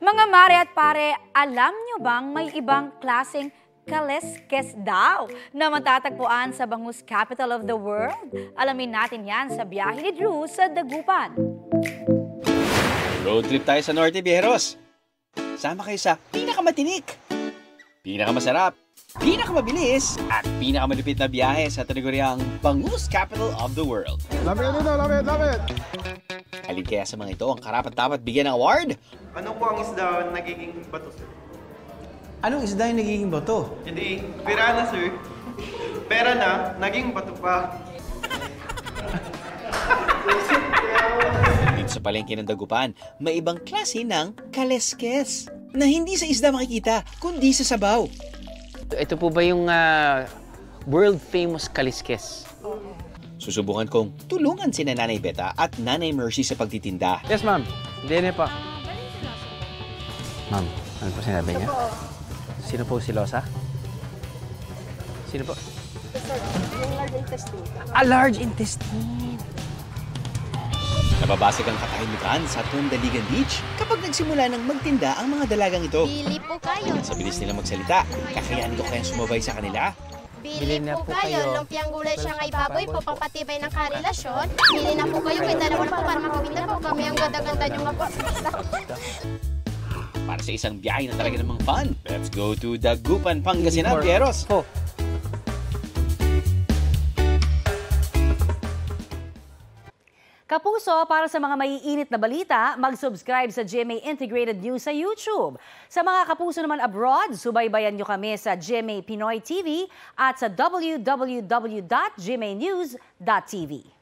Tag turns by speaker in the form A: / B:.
A: Mga mare at pare, alam nyo bang may ibang klaseng kaleskes daw na matatagpuan sa bangus capital of the world? Alamin natin yan sa biyahe ni Drew sa Dagupan.
B: Road trip tayo sa Norte, Bieros. Sama kayo sa pinakamatinik, pinakamasarap, pinakamabilis, at pinakamalupit na biyahe sa tinaguriang bangus capital of the world.
C: Love it!
B: Halid kaya sa mga ito ang karapat-dapat bigyan ng award?
D: Ano po ang isda nagiging bato, sir?
C: Anong isda yung nagiging bato?
D: Hindi, pera na, sir. Pera na, naging bato pa.
B: Dito sa palengke ng Dagupan, may ibang klase ng kaleskes na hindi sa isda makikita, kundi sa sabaw.
E: Ito po ba yung world famous kaliskes?
B: Susubukan kong tulungan sina Nanay Beta at Nanay Mercy sa pagtitinda.
E: Yes, ma'am. DNA pa. Ma'am, ano po sinabi niya? Sino po si Losa? Sino po?
F: Yung large intestine.
E: Large intestine.
B: Nababasag ang katahimikan sa Tondaligan Beach kapag nagsimula ng magtinda ang mga dalagang ito.
F: Bili po kayo.
B: Sa bilis nila magsalita, kakayanin ko kayang sumabay sa kanila.
F: Bili po kayo. Lumpiang gulay siya nga ibaboy po, pampatibay ng karelasyon. Bili na po kayo, may dalawa na po para makawin po kami ang ganda-ganda nyo nga po.
B: Para sa isang biyahe na talaga namang fun, let's go to Dagupan, Pangasinan, Bieros.
A: Kapuso, para sa mga maiinit na balita, mag-subscribe sa GMA Integrated News sa YouTube. Sa mga kapuso naman abroad, subaybayan nyo kami sa GMA Pinoy TV at sa www.gmanews.tv.